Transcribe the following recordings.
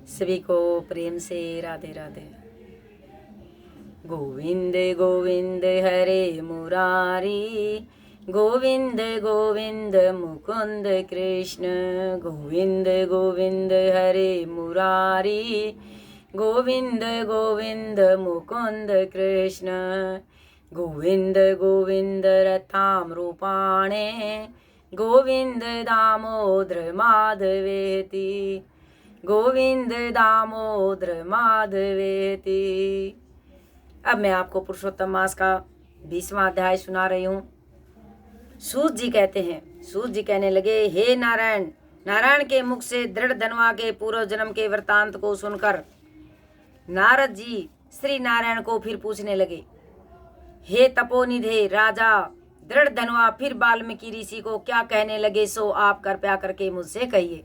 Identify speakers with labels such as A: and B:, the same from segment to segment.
A: सभी को प्रेम से राधे राधे। गोविंद गोविंद हरे मुरारी, गोविंद गोविंद मुकुंद कृष्ण। गोविंद गोविंद हरे मुरारी, गोविंद गोविंद मुकुंद कृष्ण। गोविंद गोविंद रथामरूपाणे, गोविंद दामोदर माधवेति। गोविंद दामोदर माधवेति। अब मैं आपको पुरुषोत्तम मास का 20वां अध्याय सुना रही हूँ। सूत जी कहते हैं, सूत जी कहने लगे, हे नारायण, नारायण के मुख से दृढ़ धनवा के पूर्व जन्म के वृतांत को सुनकर नारद जी श्री नारायण को फिर पूछने लगे, हे तपोनिधे राजा दृढ़ धनवा फिर वाल्मीकि ऋषि को क्या कहने लगे, सो आप कृपया करके मुझसे कहिए।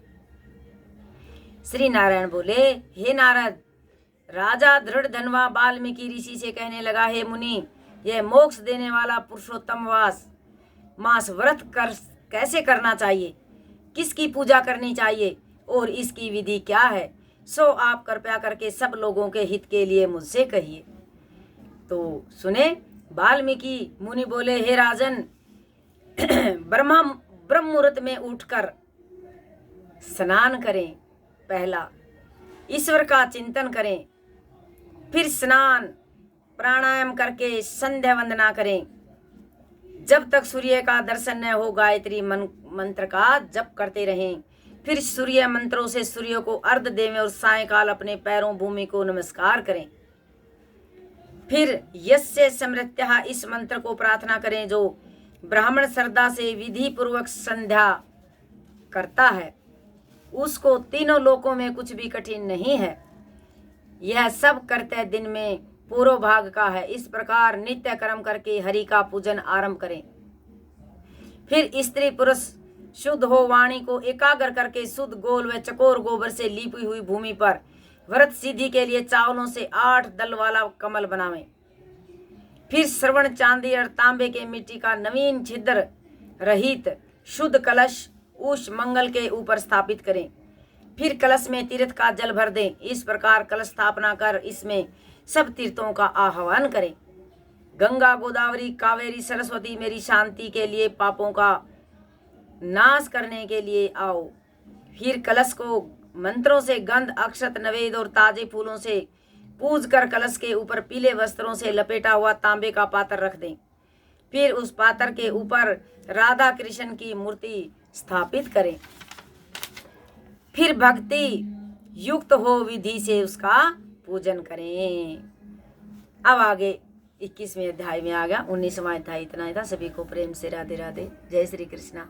A: श्री नारायण बोले, हे नारद, राजा दृढ़ धनवा वाल्मीकि ऋषि से कहने लगा, हे मुनि, यह मोक्ष देने वाला पुरुषोत्तम मास व्रत कैसे करना चाहिए, किसकी पूजा करनी चाहिए और इसकी विधि क्या है, सो आप कृपया करके सब लोगों के हित के लिए मुझसे कहिए। तो सुने, वाल्मीकि मुनि बोले, हे राजन, ब्रह्म मुहूर्त में उठकर स्नान करें, पहला ईश्वर का चिंतन करें, फिर स्नान प्राणायाम करके संध्या वंदना करें, जब तक सूर्य का दर्शन न हो गायत्री मंत्र का जप करते रहें, फिर सूर्य मंत्रों से सूर्य को अर्घ देवें और सायंकाल अपने पैरों भूमि को नमस्कार करें। फिर यस्य समृत्यः इस मंत्र को प्रार्थना करें, जो ब्राह्मण श्रद्धा से विधि पूर्वक संध्या करता है उसको तीनों लोकों में कुछ भी कठिन नहीं है। यह सब करते दिन में पूर्व भाग का है। इस प्रकार नित्य कर्म करके हरि का पूजन आरंभ करें। फिर स्त्री पुरुष शुद्ध हो वाणी को एकाग्र करके शुद्ध गोल व चकोर गोबर से लीपी हुई भूमि पर व्रत सिद्धि के लिए चावलों से 8 दल वाला कमल बनावें। फिर श्रवण चांदी और तांबे के मिट्टी का नवीन छिद्र रहित शुद्ध कलश उस मंगल के ऊपर स्थापित करें। फिर कलश में तीर्थ का जल भर दें। इस प्रकार कलश स्थापना कर इसमें सब तीर्थों का आह्वान करें। गंगा गोदावरी कावेरी सरस्वती मेरी शांति के लिए पापों का नाश करने के लिए आओ। फिर कलश को मंत्रों से गंध अक्षत नवेद और ताजे फूलों से पूज कर कलश के ऊपर पीले वस्त्रों से लपेटा हुआ तांबे का पात्र रख दें। फिर उस पात्र के ऊपर राधा कृष्ण की मूर्ति स्थापित करें। फिर भक्ति युक्त हो विधि से उसका पूजन करें। अब आगे 21वें अध्याय में आ गया। 19वां अध्याय इतना ही था। सभी को प्रेम से राधे राधे। जय श्री कृष्णा।